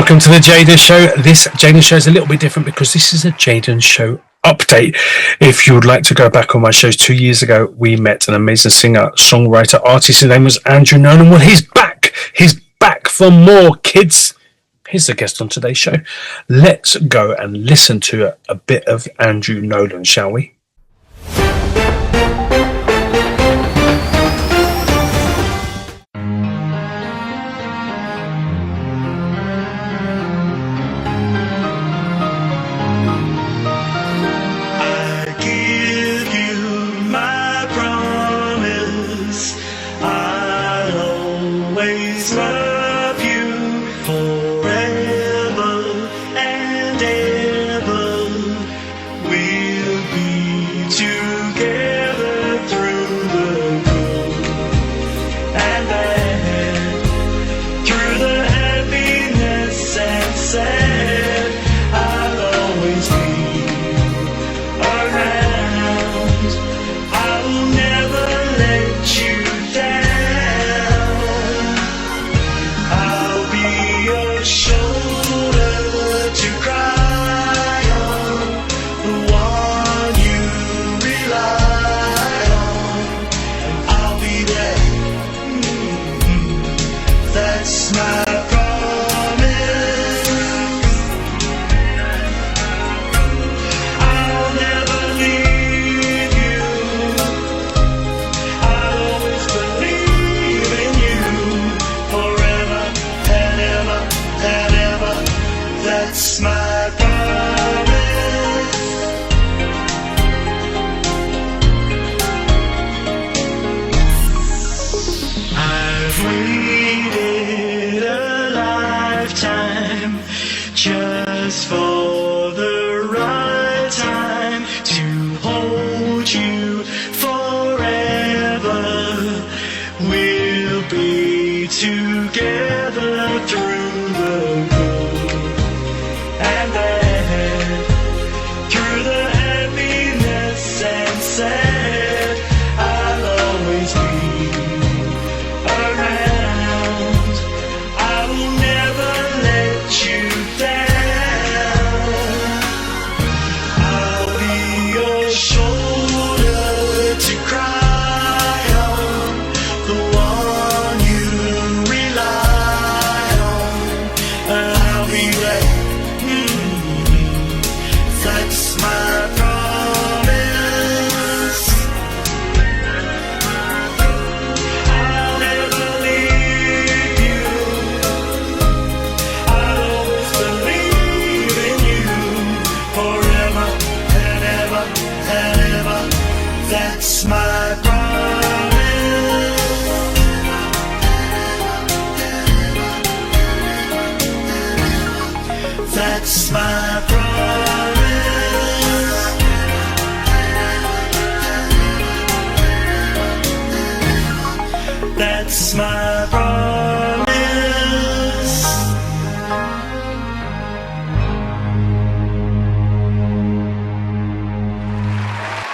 welcome to the Jaden Show. This Jaden Show is a little bit different because this is a Jaden Show update. If you would like to go back on my shows 2 years ago, we met an amazing singer, songwriter, artist. His name was Andrew Nolan. Well, he's back. He's back for more, kids. Here's the guest on today's show. Let's go and listen to a bit of Andrew Nolan, shall we?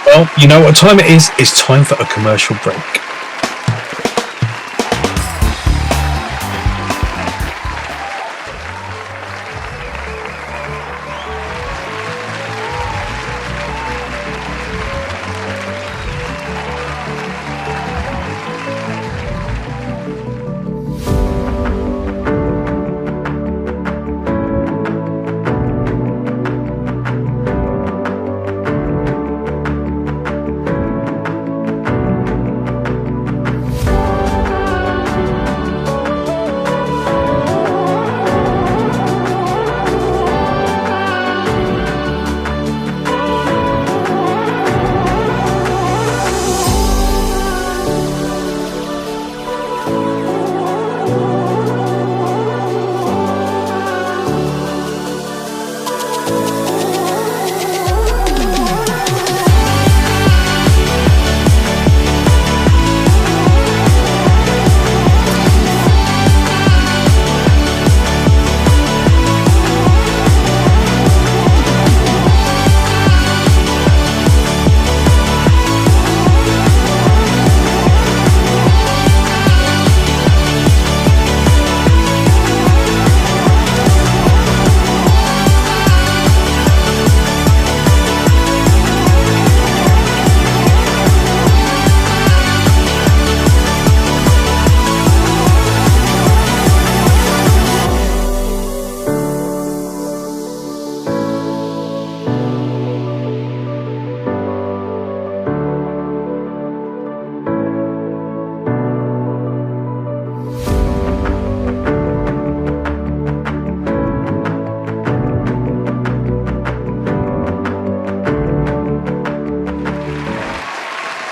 Well, you know what time it is? It's time for a commercial break.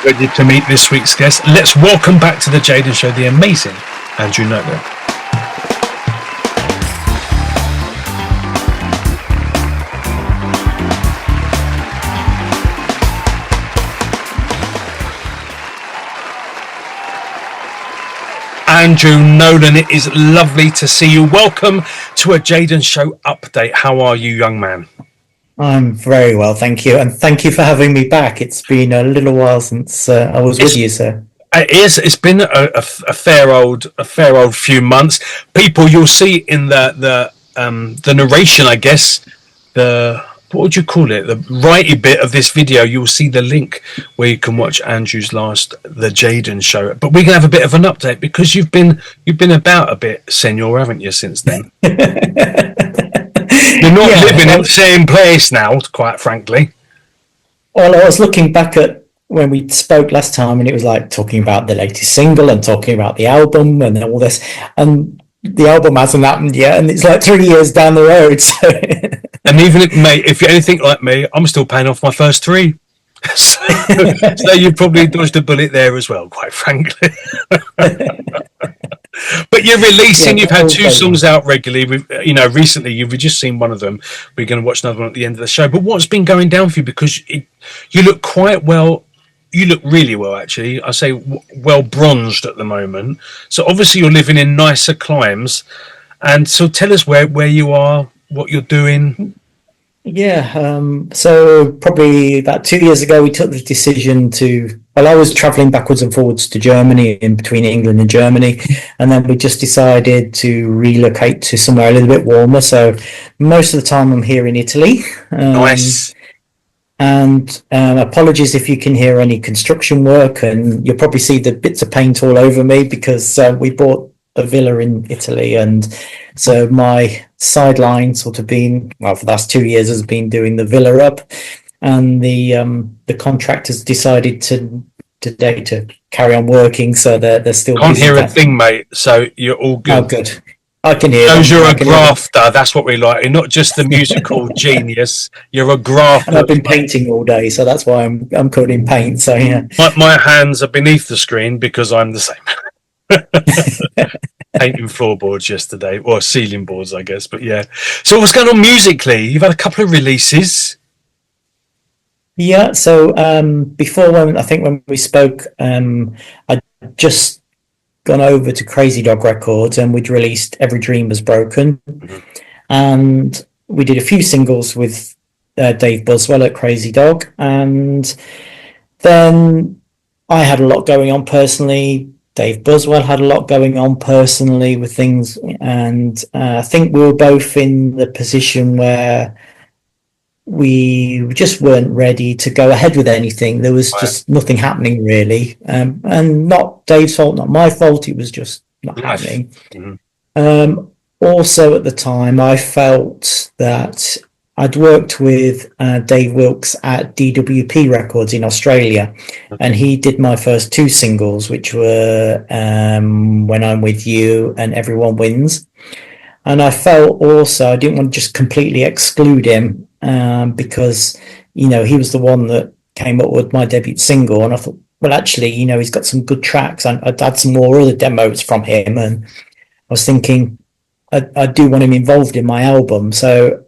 Ready to meet this week's guest. Let's welcome back to the Jaden Show the amazing Andrew Nolan. Andrew Nolan, it is lovely to see you. Welcome to a Jaden Show update. How are you, young man? I'm very well, thank you, and thank you for having me back. It's been a little while since I was with you, sir. It is. It's been a fair old few months. People, you'll see in the narration, I guess, what would you call it? The righty bit of this video, you'll see the link where you can watch Andrew's last The Jaden Show. But we can have a bit of an update because you've been about a bit, senor, haven't you, since then? You're not living in the same place now, quite frankly. Well, I was looking back at when we spoke last time, and it was like talking about the latest single and talking about the album and all this, and the album hasn't happened yet, and it's like 3 years down the road. So. And even if you're anything like me, I'm still paying off my first three. So you probably dodged a bullet there as well, quite frankly. But you're releasing. You've had two songs out regularly. Recently you've just seen one of them. We're going to watch another one at the end of the show. But what's been going down for you? Because you look quite well. You look really well, actually. I say well bronzed at the moment. So obviously you're living in nicer climes. And so tell us where you are, what you're doing. Yeah, so probably about 2 years ago, we took the decision I was traveling backwards and forwards to Germany, in between England and Germany, and then we just decided to relocate to somewhere a little bit warmer. So most of the time I'm here in Italy. Nice. And apologies if you can hear any construction work, and you'll probably see the bits of paint all over me because we bought a villa in Italy, and so my sideline for the last 2 years has been doing the villa up, and the contractors decided today to carry on working, so they're still can't hear a thing, mate, so you're all good. Oh, good. I can hear. Shows you're a grafter. That's what we like. You're not just the musical genius. You're a grafter. And I've been painting all day, so that's why I'm covered in paint. So yeah, my hands are beneath the screen because I'm the same. Painting floorboards yesterday, or ceiling boards, I guess. But yeah. So what's going on musically? You've had a couple of releases. Yeah. So before when we spoke, I just gone over to Crazy Dog Records, and we'd released Every Dream Was Broken, and we did a few singles with Dave Buswell at Crazy Dog, and then I had a lot going on personally. Dave Buswell had a lot going on personally with things, and I think we were both in the position where we just weren't ready to go ahead with anything. There was just nothing happening really, and not Dave's fault, not my fault. It was just not happening. Also at the time, I felt that I'd worked with Dave Wilkes at DWP Records in Australia, and he did my first two singles, which were When I'm With You and Everyone Wins. And I felt also I didn't want to just completely exclude him, because he was the one that came up with my debut single, and I thought, well, actually, he's got some good tracks, and I'd had some more other demos from him, and I was thinking I do want him involved in my album. So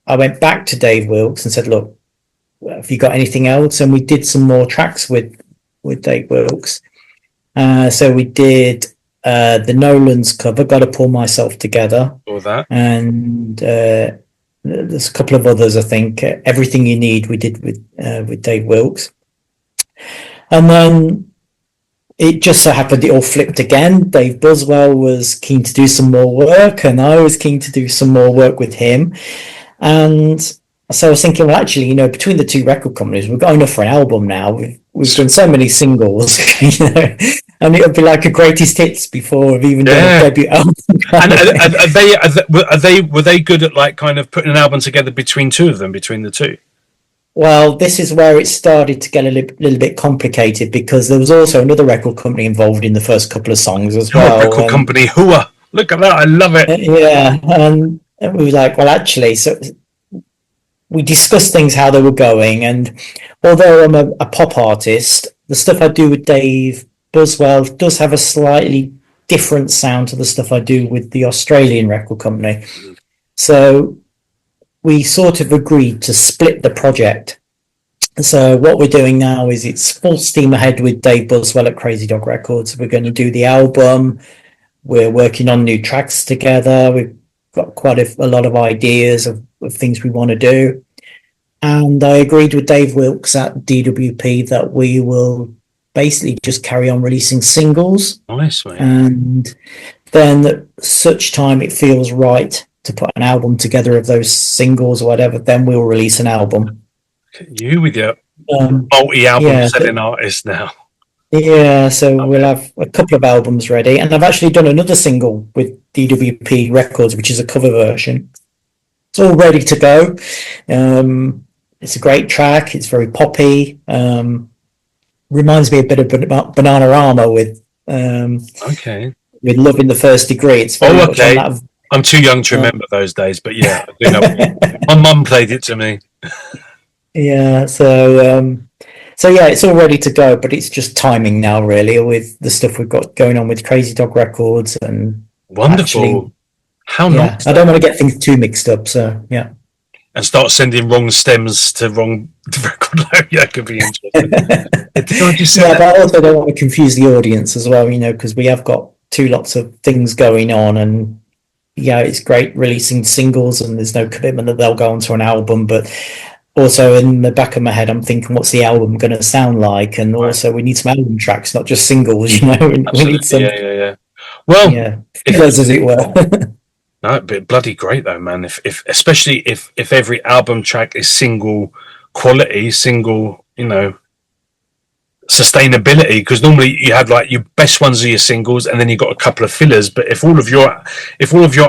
I went back to Dave Wilkes and said, look, have you got anything else? And we did some more tracks with Dave Wilkes. So we did the Nolan's cover, Gotta Pull Myself Together. Or that. And there's a couple of others, I think. Everything You Need we did with Dave Wilkes. And then it just so happened it all flipped again. Dave Buswell was keen to do some more work, and I was keen to do some more work with him. And so I was thinking, well, actually, between the two record companies, we've got enough for an album now. We've done so many singles, and it would be like a greatest hits before we've even done a debut album. And were they good at like kind of putting an album together between the two? Well, this is where it started to get a little bit complicated, because there was also another record company involved in the first couple of songs as well. Record company, Hooah! Look at that, I love it. Yeah, and we were like, well, actually, so we discussed things, how they were going, and although I'm a pop artist, the stuff I do with Dave Buswell does have a slightly different sound to the stuff I do with the Australian record company. So we sort of agreed to split the project. So what we're doing now is it's full steam ahead with Dave Buswell at Crazy Dog Records. We're going to do the album. We're working on new tracks together. We've got quite a lot of ideas of things we want to do. And I agreed with Dave Wilkes at DWP that we will basically just carry on releasing singles. Nice, mate. And then at such time it feels right to put an album together of those singles or whatever, then we'll release an album. You with your multi-album selling artist now. Yeah, so we'll have a couple of albums ready. And I've actually done another single with DWP Records, which is a cover version. It's all ready to go. It's a great track. It's very poppy. Reminds me a bit of Bananarama with Love in the First Degree. It's very much on that. I'm too young to remember those days, but yeah, I do know. My mum played it to me. Yeah, so yeah, it's all ready to go, but it's just timing now, really, with the stuff we've got going on with Crazy Dog Records and wonderful. How nice! I don't want to get things too mixed up, so yeah. And start sending wrong stems to wrong record label. Yeah, could be interesting. But I also don't want to confuse the audience as well, because we have got lots of things going on, and yeah, it's great releasing singles, and there's no commitment that they'll go onto an album, but also in the back of my head, I'm thinking, what's the album going to sound like? And also, we need some album tracks, not just singles. We need some, Well, fillers, as it were. No, but bloody great though, man. Especially if every album track is single quality, single, sustainability. Because normally you have like your best ones are your singles, and then you got a couple of fillers. But if all of your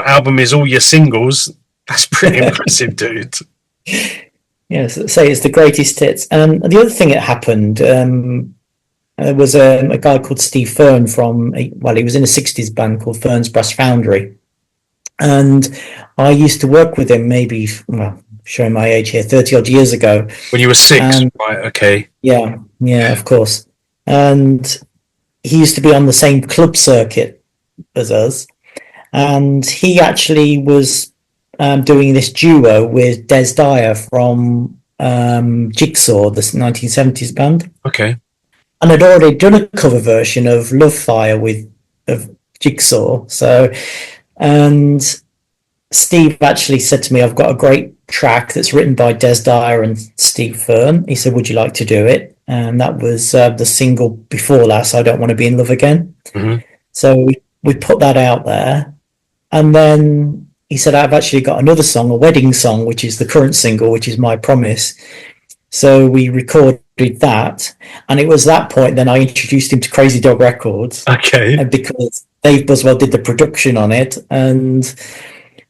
album is all your singles, that's pretty impressive, dude. Yes, say it's the greatest hits. The other thing that happened was a guy called Steve Fern he was in a 60s band called Fern's Brass Foundry. And I used to work with him showing my age here, 30 odd years ago. When you were 6, right, okay. Yeah, of course. And he used to be on the same club circuit as us. And he actually was doing this duo with Des Dyer from Jigsaw, the 1970s band. Okay. And I'd already done a cover version of Love Fire of Jigsaw. And Steve actually said to me, I've got a great track that's written by Des Dyer and Steve Fern. He said, would you like to do it? And that was the single before last, I Don't Want to Be in Love Again. Mm-hmm. So we put that out there. And then he said, I've actually got another song, a wedding song, which is the current single, which is My Promise. So we recorded that. And it was that point then I introduced him to Crazy Dog Records. Okay. Because Dave Buswell did the production on it. And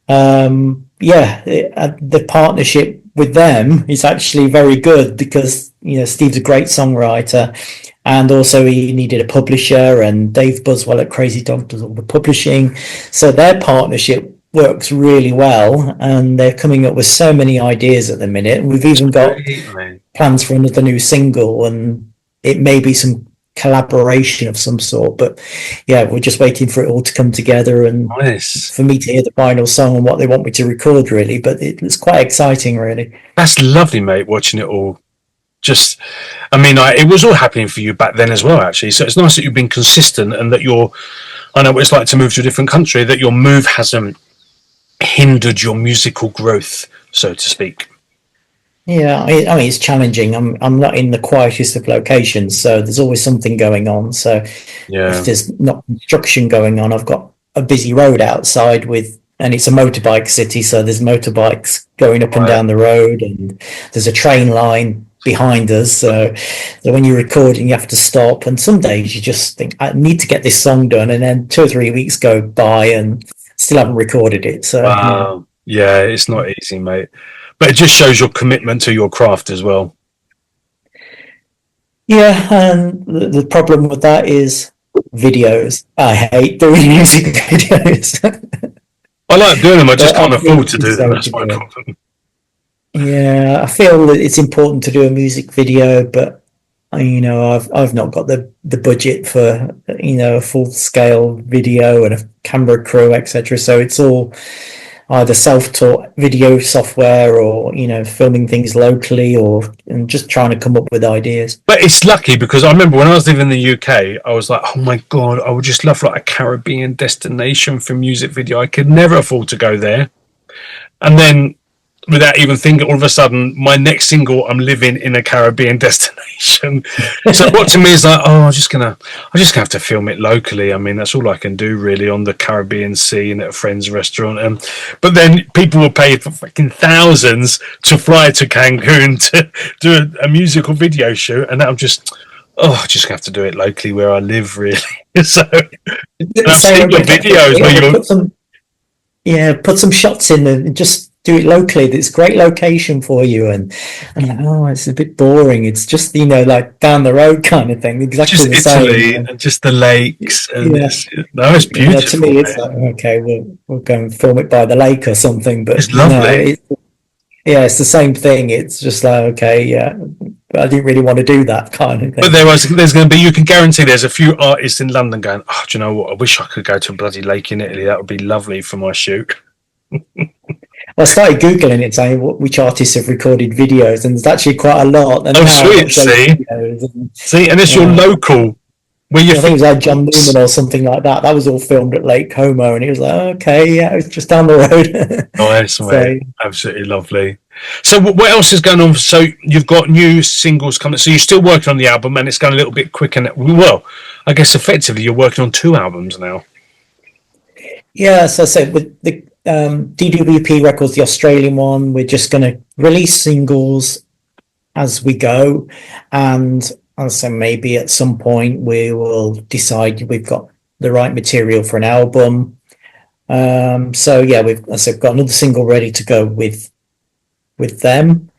the partnership with them is actually very good because, Steve's a great songwriter. And also he needed a publisher, and Dave Buswell at Crazy Dog does all the publishing. So their partnership works really well, and they're coming up with so many ideas at the minute. We've even got plans for another new single, and it may be some collaboration of some sort. But yeah, we're just waiting for it all to come together and for me to hear the final song and what they want me to record, really. But it's quite exciting, really. That's lovely, mate, watching it all. It was all happening for you back then as well, actually. So it's nice that you've been consistent and that I know what it's like to move to a different country, that your move hasn't hindered your musical growth, so to speak. Yeah, it's challenging. I'm not in the quietest of locations, so there's always something going on. So if there's not construction going on, I've got a busy road outside and it's a motorbike city, so there's motorbikes going up and down the road, and there's a train line behind us. So when you're recording, you have to stop, and some days you just think, I need to get this song done, and then 2 or 3 weeks go by and still haven't recorded it. So wow. Yeah, it's not easy, mate. But it just shows your commitment to your craft as well. Yeah, and the problem with that is videos. I hate doing music videos. I like doing them, I just can't afford to do them. That's my problem. Yeah, I feel that it's important to do a music video, but I've not got the budget for a full scale video and a camera crew, etc. So it's all either self-taught video software or filming things locally and just trying to come up with ideas. But it's lucky because I remember when I was living in the UK, I was like, oh my God, I would just love like a Caribbean destination for music video. I could never afford to go there. And then without even thinking, all of a sudden, my next single, I'm living in a Caribbean destination. So what to me is like, I'm just gonna have to film it locally. I mean, that's all I can do really on the Caribbean Sea and at a friend's restaurant. But then people will pay for fucking thousands to fly to Cancun to do a musical video shoot, and I'm just gonna have to do it locally where I live, really. So I've seen your videos where you're put some shots in and just do it locally. It's a great location for you, and like, it's a bit boring. It's just like down the road kind of thing. Exactly just the Italy same. And just the lakes. And it's beautiful. To me, it's like, okay, we'll go and film it by the lake or something. But it's lovely. It's the same thing. It's just like, okay, but I didn't really want to do that kind of thing. But there's going to be, you can guarantee there's a few artists in London going, do you know what? I wish I could go to a bloody lake in Italy. That would be lovely for my shoot. I started Googling it, saying which artists have recorded videos, and there's actually quite a lot. And sweet, see, and it's your local. I think it was like John Newman or something like that. That was all filmed at Lake Como, and he was like, okay, yeah, it's just down the road. Nice, mate. Absolutely lovely. So what else is going on? So you've got new singles coming. So you're still working on the album, and it's going a little bit quicker now. Well, I guess effectively you're working on 2 albums now. Yeah, so I said with the DWP Records, the Australian one, we're just going to release singles as we go, and so maybe at some point we will decide we've got the right material for an album. So yeah, we've got another single ready to go with them,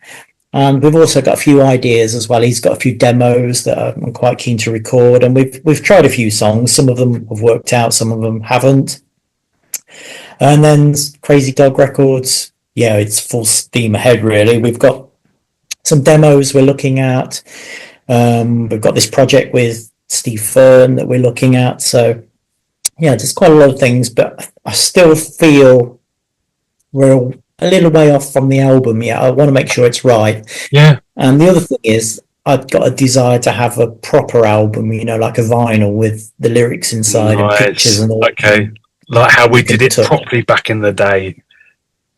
and we've also got a few ideas as well. He's got a few demos that I'm quite keen to record, and we've tried a few songs. Some of them have worked out, some of them haven't. And then Crazy Dog Records, it's full steam ahead, really. We've got some demos we're looking at. We've got this project with Steve Fern that we're looking at. So, there's quite a lot of things, but I still feel we're a little way off from the album. I want to make sure it's right. Yeah. And the other thing is, I've got a desire to have a proper album, like a vinyl with the lyrics inside and pictures and all. Okay. Like how we did it properly back in the day.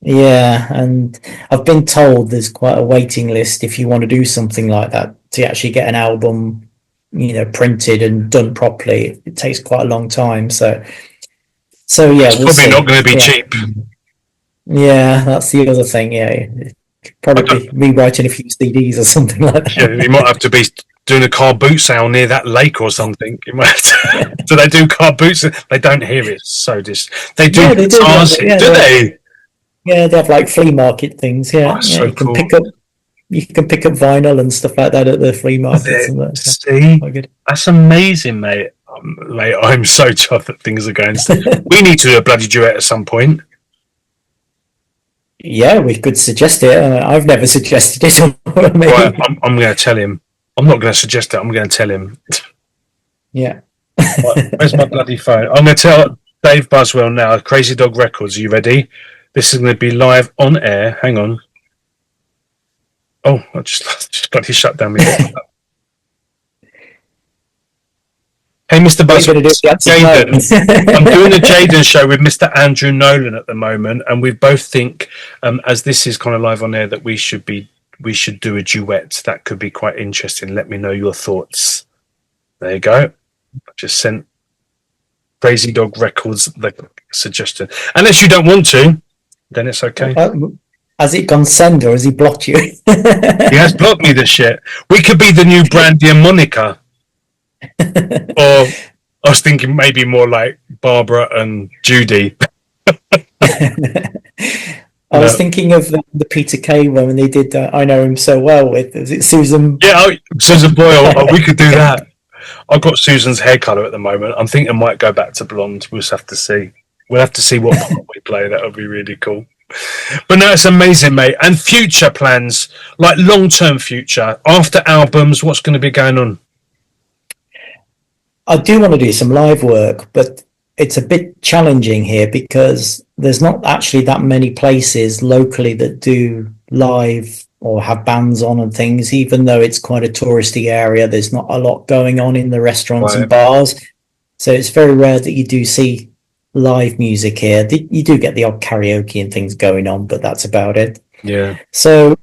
Yeah, and I've been told there's quite a waiting list if you want to do something like that to actually get an album, printed and done properly. It takes quite a long time. So yeah, it's probably not going to be cheap. Yeah, that's the other thing. Yeah, probably rewriting a few CDs or something like that. Yeah, you might have to be doing a car boot sale near that lake or something. You might have to, do they do car boots? They don't hear it. So they do guitars. Do they? Yeah, they have like flea market things. Yeah, so you can cool. You can pick up vinyl and stuff like that at the flea markets. See, that's amazing, mate. Mate, I'm so chuffed that things are going. We need to do a bloody duet at some point. Yeah, we could suggest it. I've never suggested it. Right, I'm going to tell him. I'm not going to suggest it. I'm going to tell him. Yeah. Right, where's my bloody phone? I'm going to tell Dave Buswell now. Crazy Dog Records. Are you ready? This is going to be live on air. Hang on. Oh, I just bloody shut down my Hey, Mr. Buswell. Jaden. I'm doing a Jaden show with Mr. Andrew Nolan at the moment, and we both think, as this is kind of live on air, that we should do a duet. That could be quite interesting. Let me know your thoughts. There you go. I just sent Crazy Dog Records the suggestion. Unless you don't want to, then it's okay. Has it gone send or has he blocked you? He has blocked me, this shit. We could be the new Brandy and Monica. Or I was thinking maybe more like Barbara and Judy. I was thinking of the Peter Kay one when they did I Know Him So Well with, is it Susan? Yeah, Susan Boyle. We could do that. I've got Susan's hair colour at the moment. I'm thinking I might go back to blonde. We'll just have to see. We'll have to see what part we play. That would be really cool. But no, it's amazing, mate. And future plans, like long-term future, after albums, what's going to be going on? I do want to do some live work, but it's a bit challenging here because there's not actually that many places locally that do live or have bands on and things, even though it's quite a touristy area. There's not a lot going on in the restaurants and bars. So it's very rare that you do see live music here. You do get the odd karaoke and things going on, but that's about it. Yeah. So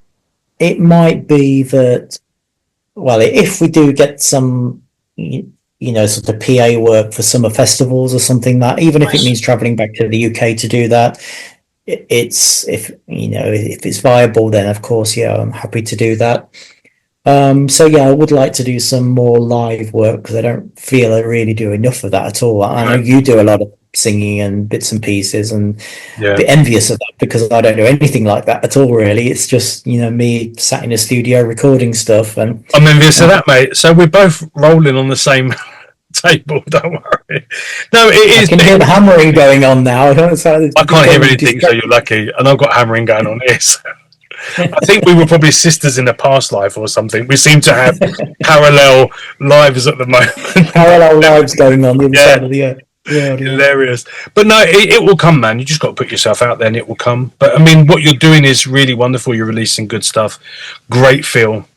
it might be that, well, if we do get some, sort of PA work for summer festivals or something, that even if it means traveling back to the UK to do that, if it's viable, then of course, yeah, I'm happy to do that. So yeah, I would like to do some more live work because I don't feel I really do enough of that at all. I know you do a lot of singing and bits and pieces, and a bit envious of that because I don't do anything like that at all, really. It's just, me sat in a studio recording stuff. And I'm envious of that, mate. So we're both rolling on the same table, don't worry. No, it is. I can hear the hammering going on now. I can't hear anything, so you're lucky. And I've got hammering going on here. So. I think we were probably sisters in a past life or something. We seem to have parallel lives at the moment. Parallel lives going on the other side of the earth. Yeah. Hilarious. But no, it will come, man. You just got to put yourself out there and it will come. But I mean, what you're doing is really wonderful. You're releasing good stuff. Great feel,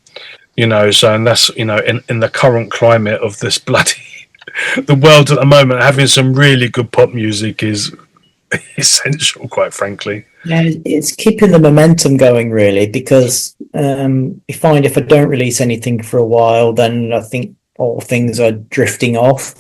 so, and that's, in the current climate of this bloody, the world at the moment, having some really good pop music is essential, quite frankly. Yeah, it's keeping the momentum going, really, because you find if I don't release anything for a while, then I think all things are drifting off.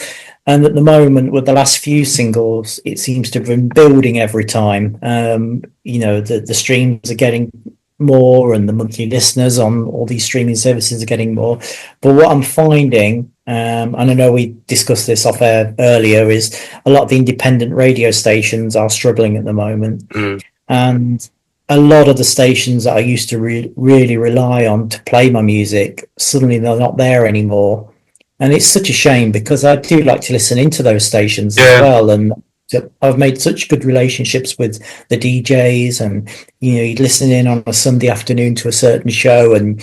And at the moment, with the last few singles, it seems to have been building every time. The streams are getting more, and the monthly listeners on all these streaming services are getting more. But what I'm finding, and I know we discussed this off air earlier, is a lot of the independent radio stations are struggling at the moment. And a lot of the stations that I used to really rely on to play my music, suddenly they're not there anymore. And it's such a shame because I do like to listen into those stations as well. And I've made such good relationships with the DJs, and, you'd listen in on a Sunday afternoon to a certain show, and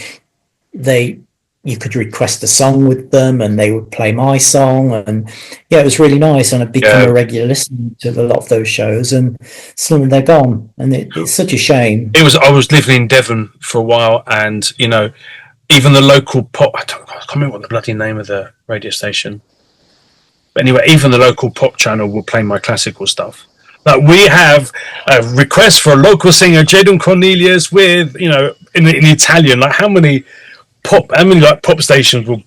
you could request a song with them and they would play my song. And yeah, it was really nice. And I've become a regular listener to a lot of those shows, and suddenly they're gone. And it's such a shame. I was living in Devon for a while, and, even the local pop, I can't remember what the bloody name of the radio station. But anyway, even the local pop channel will play my classical stuff. Like, we have a request for a local singer, Jaden Cornelious, with, in Italian. Like, how many pop stations will,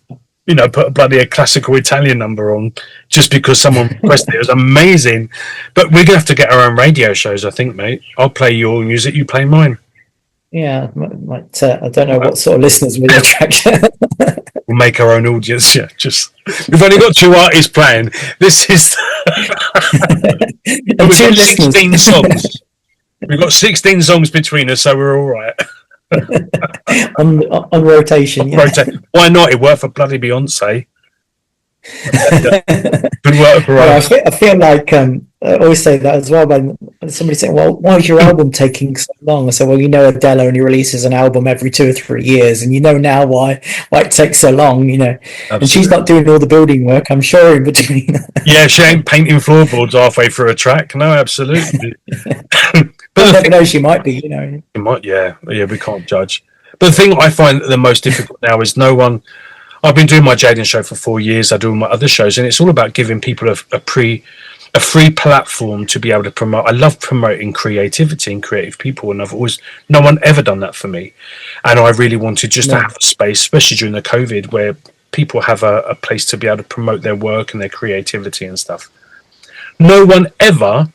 put a bloody classical Italian number on just because someone requested it? It was amazing. But we're gonna have to get our own radio shows, I think, mate. I'll play your music, you play mine. Yeah, I don't know what sort of listeners we'll attract. We'll make our own audience. Yeah, we've only got 2 artists playing. This is we've got 16 songs. We've got 16 songs between us, so we're all right. on rotation. Why not? It worked for bloody Beyonce. Good work for us. I feel like I always say that as well. When somebody saying, "Well, why is your album taking so long?" I say, "Well, Adele only releases an album every 2 or 3 years, and now why it takes so long." Absolutely. And she's not doing all the building work, I'm sure, in between. Yeah, she ain't painting floorboards halfway through a track. No, absolutely. But I never know, she might be. She might. Yeah. We can't judge. But the thing I find the most difficult now is no one. I've been doing my Jaden show for 4 years. I do my other shows, and it's all about giving people a free platform to be able to promote. I love promoting creativity and creative people, and no one ever done that for me. And I really wanted just to have a space, especially during the COVID, where people have a place to be able to promote their work and their creativity and stuff. No one ever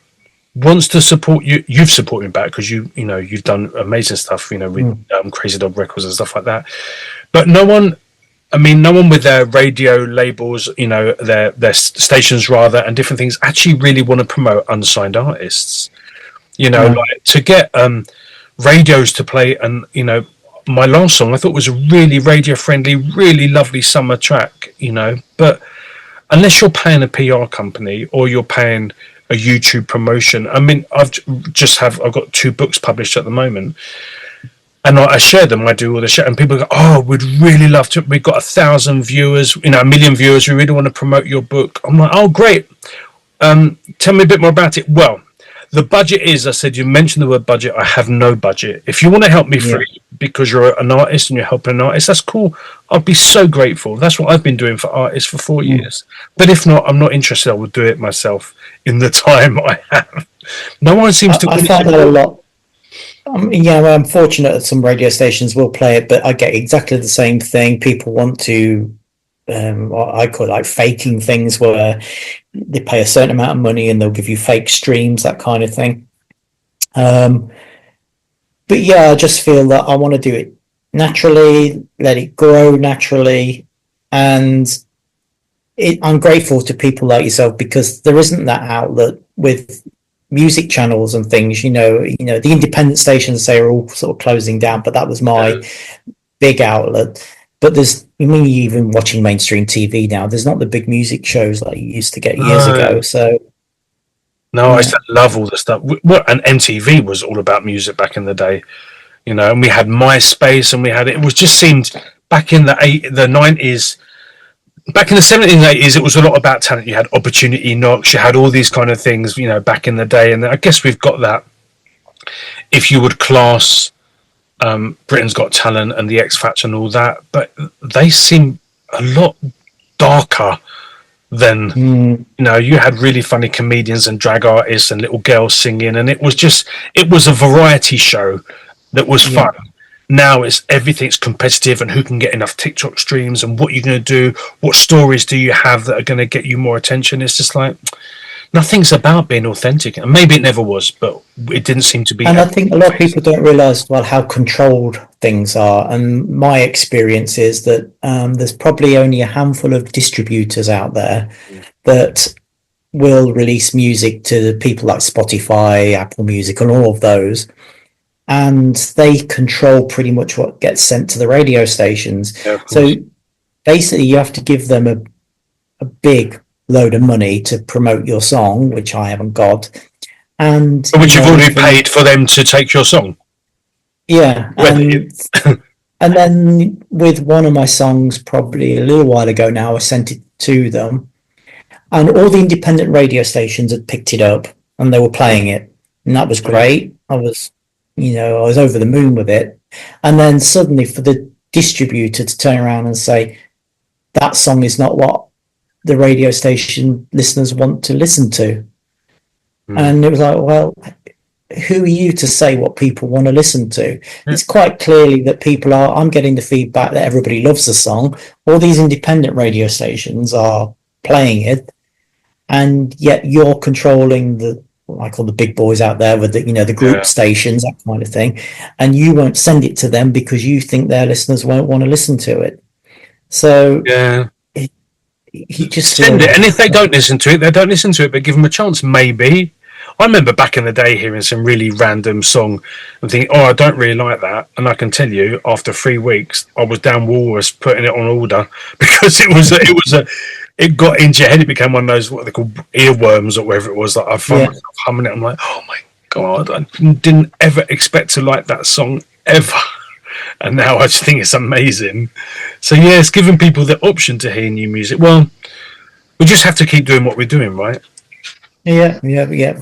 wants to support you. You've supported me back because you've done amazing stuff, with Crazy Dog Records and stuff like that. But no one with their radio labels, their stations rather, and different things actually really want to promote unsigned artists. Like to get radios to play, and my last song I thought was a really radio friendly, really lovely summer track. But unless you're paying a PR company or you're paying a YouTube promotion. I mean, I've got 2 books published at the moment, and I share them. I do all the shit, and people go, "Oh, we'd really love to. We've got 1,000 viewers, 1,000,000 viewers. We really want to promote your book." I'm like, "Oh, great. Tell me a bit more about it." Well, the budget is, I said, you mentioned the word budget. I have no budget. If you want to help me free because you're an artist and you're helping an artist, that's cool. I'll be so grateful. That's what I've been doing for artists for 4 years. But if not, I'm not interested. I will do it myself in the time I have. No one seems to. I find that a lot. I'm fortunate that some radio stations will play it, but I get exactly the same thing. People want to, what I call like faking things, where they pay a certain amount of money and they'll give you fake streams, that kind of thing. But yeah, I just feel that I want to do it naturally, let it grow naturally, and I'm grateful to people like yourself, because there isn't that outlet with music channels and things. The independent stations, say, are all sort of closing down, but that was my big outlet. But even watching mainstream TV now, there's not the big music shows like you used to get years ago. So I used to love all the stuff. And MTV was all about music back in the day, and we had MySpace, and it just seemed back in the 90s. Back in the 70s and 80s, it was a lot about talent. You had Opportunity Knocks, you had all these kind of things, back in the day. And I guess we've got that, if you would class Britain's Got Talent and the X Factor and all that. But they seem a lot darker than, you had really funny comedians and drag artists and little girls singing. And it was a variety show that was fun. Now everything's competitive, and who can get enough TikTok streams, and what you're going to do, what stories do you have that are going to get you more attention. It's just like nothing's about being authentic, and maybe it never was, but it didn't seem to be. And I think a lot of people don't realise how controlled things are. And my experience is that there's probably only a handful of distributors out there that will release music to people like Spotify, Apple Music, and all of those. And they control pretty much what gets sent to the radio stations. So basically you have to give them a big load of money to promote your song, which I haven't got. And which you've already paid for them to take your song. Yeah. And then with one of my songs, probably a little while ago now, I sent it to them, and all the independent radio stations had picked it up and they were playing it. And that was great. I was over the moon with it. And then suddenly for the distributor to turn around and say, that song is not what the radio station listeners want to listen to. And it was like, well, who are you to say what people want to listen to? It's quite clearly that I'm getting the feedback that everybody loves the song. All these independent radio stations are playing it, and yet you're controlling I call the big boys out there with the group stations, that kind of thing, and you won't send it to them because you think their listeners won't want to listen to it. So he just send it, and if they don't listen to it, they don't listen to it. But give them a chance, maybe. I remember back in the day hearing some really random song and thinking, "Oh, I don't really like that," and I can tell you, after 3 weeks, I was down Woolworths putting it on order because it got into your head. It became one of those, what they call earworms or whatever it was. Like I found myself humming it. I'm like, oh my God, I didn't ever expect to like that song ever. And now I just think it's amazing. So yeah, it's giving people the option to hear new music. Well, we just have to keep doing what we're doing, right? Yeah.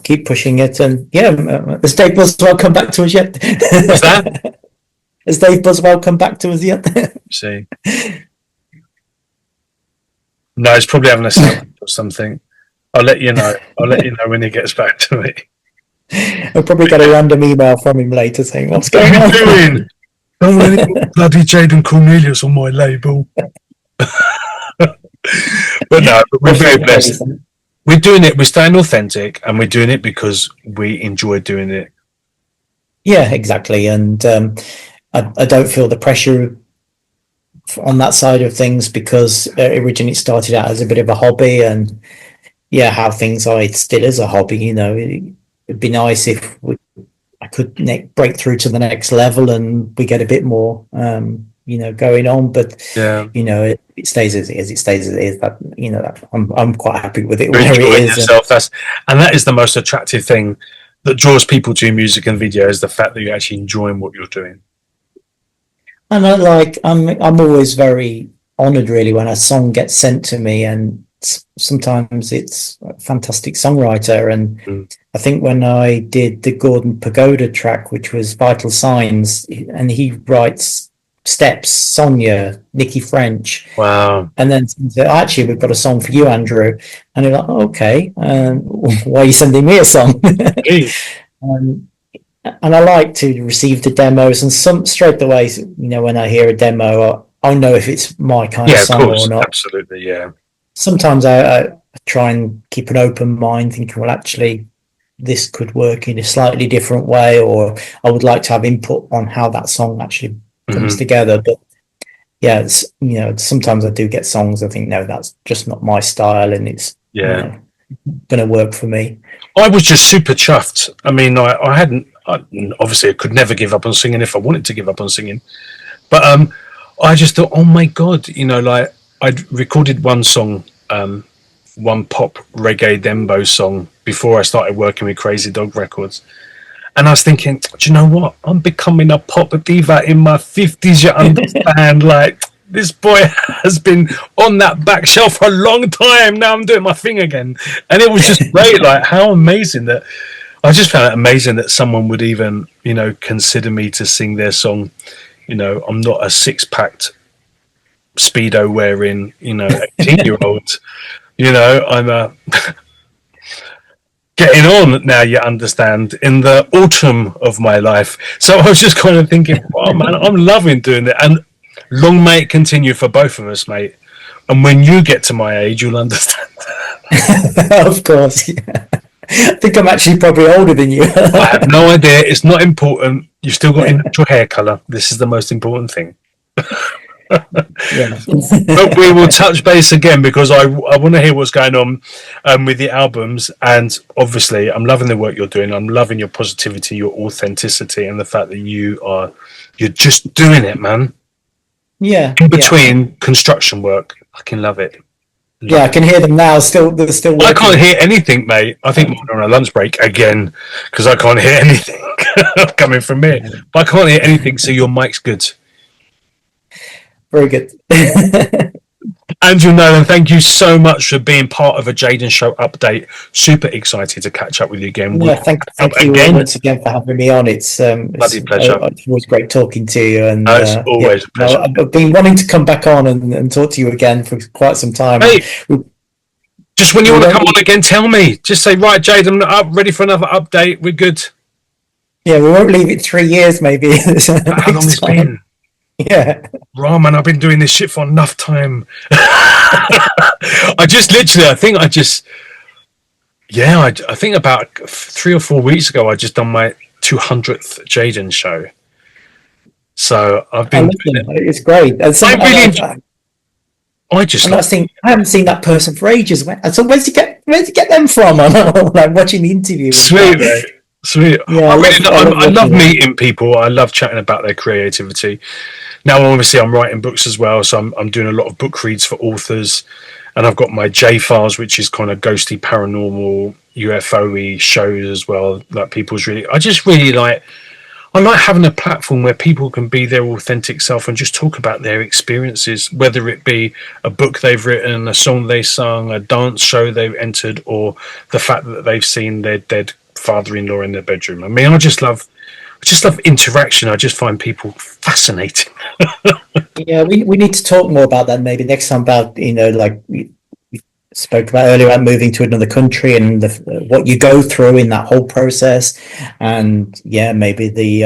Keep pushing it. And has Dave Buswell come back to us yet? What's that? Has Dave Buswell come back to us yet? See. No, he's probably having a sandwich or something. I'll let you know. When he gets back to me. I'll probably get a random email from him later saying, what's going on? Doing? Don't want any bloody Jaden Cornelious on my label. But no, we're very blessed. We're doing it. We're staying authentic, and we're doing it because we enjoy doing it. Yeah, exactly. And I don't feel the pressure on that side of things, because originally it started out as a bit of a hobby, and how things are, it still is a hobby. It'd be nice if I could break through to the next level and we get a bit more going on, but Yeah. it stays as it is. It stays as it is. That that I'm quite happy with it You're where it enjoying is. yourself. That is the most attractive thing that draws people to your music and video, is the fact that you're actually enjoying what you're doing. And I'm always very honoured really when a song gets sent to me, and sometimes it's a fantastic songwriter. And I think when I did the Gordon Pagoda track, which was Vital Signs, and he writes Steps, Sonia, Nikki French. Wow. And then actually, we've got a song for you, Andrew. And you're like, oh, okay, why are you sending me a song? And I like to receive the demos, and some straight away, when I hear a demo, I'll know if it's my kind of song or not. Absolutely, yeah. Sometimes I try and keep an open mind, thinking, well, actually, this could work in a slightly different way, or I would like to have input on how that song actually comes together. But yeah, sometimes I do get songs I think, no, that's just not my style, and it's going to work for me. I was just super chuffed. I mean, obviously I could never give up on singing if I wanted to give up on singing, but I just thought, oh my god, I'd recorded one song, one pop reggae dembo song before I started working with Crazy Dog Records. And I was thinking, do you know what? I'm becoming a pop diva in my 50s, you understand? This boy has been on that back shelf for a long time. Now I'm doing my thing again. And it was just great. How amazing that. I just found it amazing that someone would even, consider me to sing their song. I'm not a six-packed Speedo wearing, 18-year-old. I'm a... getting on now, you understand, in the autumn of my life. So I was just kind of thinking, oh man, I'm loving doing it, and long may it continue for both of us, mate. And when you get to my age, you'll understand. Of course, yeah. I think I'm actually probably older than you. I have no idea. It's not important. You've still got your natural hair colour. This is the most important thing. But we will touch base again, because I want to hear what's going on with the albums. And obviously I'm loving the work you're doing. I'm loving your positivity, your authenticity, and the fact that you're just doing it, man. In between construction work, I can love it. I can hear them now. They're still working. I can't hear anything, mate. I think we're on a lunch break again, because I can't hear anything coming from here. But I can't hear anything, so your mic's good. Very good. Andrew Nolan, thank you so much for being part of a Jaden Show update. Super excited to catch up with you again. Thank you once again for having me on. It's bloody pleasure. It's always great talking to you. And it's always a pleasure. I've been wanting to come back on and talk to you again for quite some time. Hey, just when you want to come on again, tell me. Just say, right, Jaden, I'm ready for another update. We're good. Yeah, we won't leave it 3 years, maybe. How long it's been? Yeah. Right, man, I've been doing this shit for enough time. I think about 3 or 4 weeks ago, I just done my 200th Jaden show. So I've been. It's great. And so I haven't seen that person for ages. So where'd you get them from? I'm like watching the interview. Sweet, mate. Sweet. Yeah, I love meeting people. I love chatting about their creativity. Now, obviously, I'm writing books as well, so I'm doing a lot of book reads for authors, and I've got my J Files, which is kind of ghosty, paranormal, UFO-y shows as well. That people's really, I like having a platform where people can be their authentic self and just talk about their experiences, whether it be a book they've written, a song they sung, a dance show they've entered, or the fact that they've seen their dead father-in-law in their bedroom. I mean, I just love interaction. I just find people fascinating. Yeah, we need to talk more about that maybe next time, about like we spoke about earlier, about moving to another country and what you go through in that whole process, and maybe the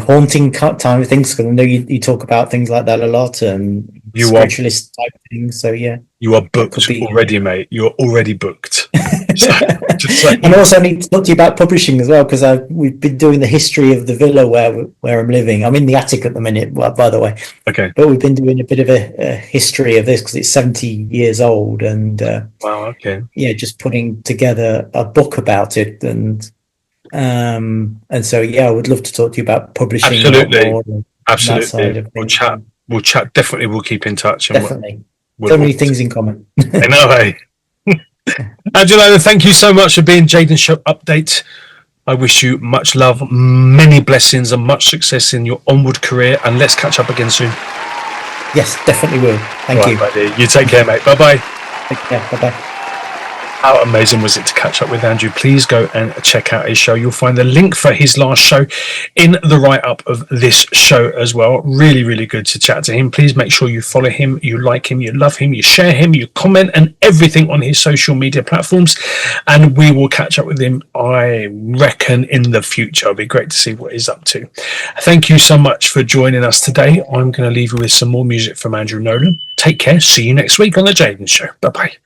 haunting time of things, because I know you talk about things like that a lot, and spiritualist type things. So you are booked already, mate. You're already booked. And also I need to talk to you about publishing as well, because we've been doing the history of the villa where I'm living. I'm in the attic at the minute, by the way. Okay. But we've been doing a bit of a history of this, because it's 70 years old, and wow, okay. Yeah, just putting together a book about it, and so I would love to talk to you about publishing. Absolutely. Absolutely. that side of things. We'll chat. Definitely, we'll keep in touch. And Definitely. So many things in common. I know, hey. Angelo, thank you so much for being Jaden Show Update. I wish you much love, many blessings, and much success in your onward career. And let's catch up again soon. Yes, definitely will. Thank you. Buddy. You take care, mate. Bye-bye. Take care. Bye-bye. How amazing was it to catch up with Andrew? Please go and check out his show. You'll find the link for his last show in the write-up of this show as well. Really, really good to chat to him. Please make sure you follow him, you like him, you love him, you share him, you comment and everything on his social media platforms. And we will catch up with him, I reckon, in the future. It'll be great to see what he's up to. Thank you so much for joining us today. I'm going to leave you with some more music from Andrew Nolan. Take care. See you next week on The Jaden Show. Bye-bye.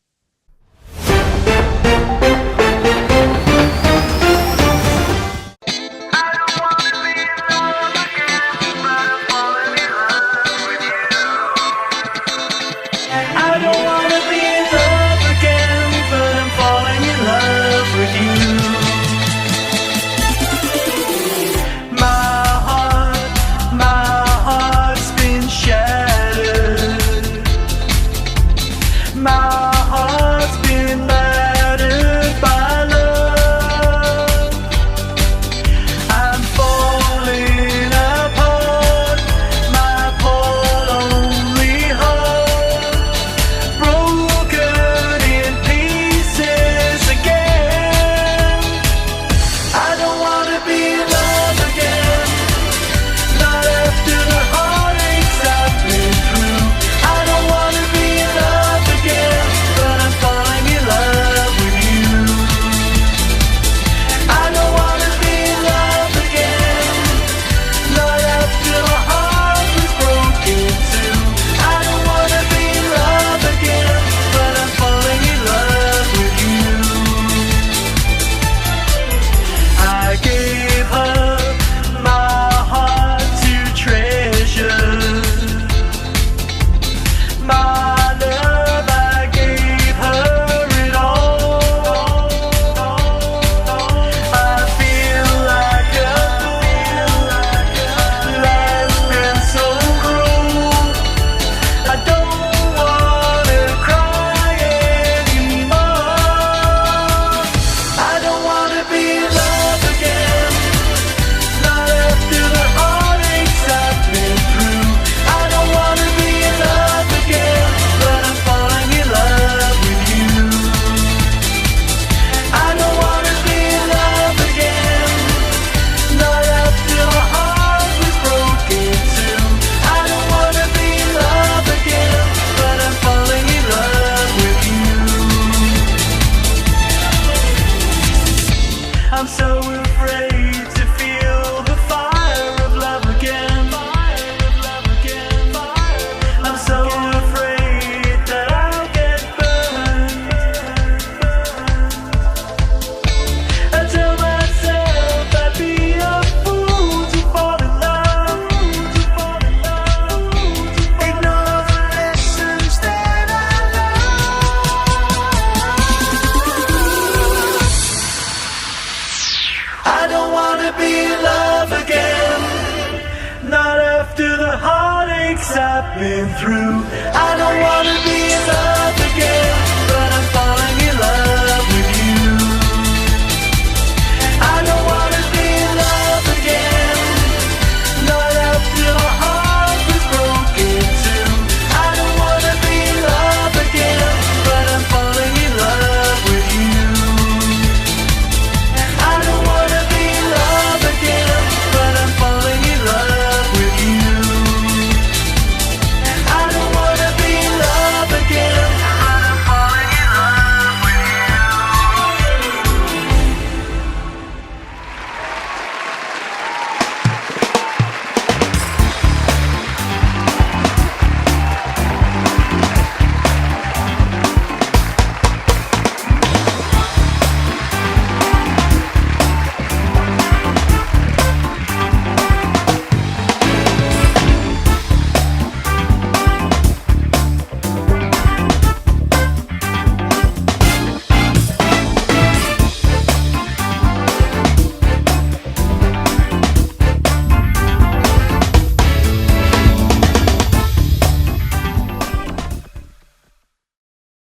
I've been through. I don't wanna be alone.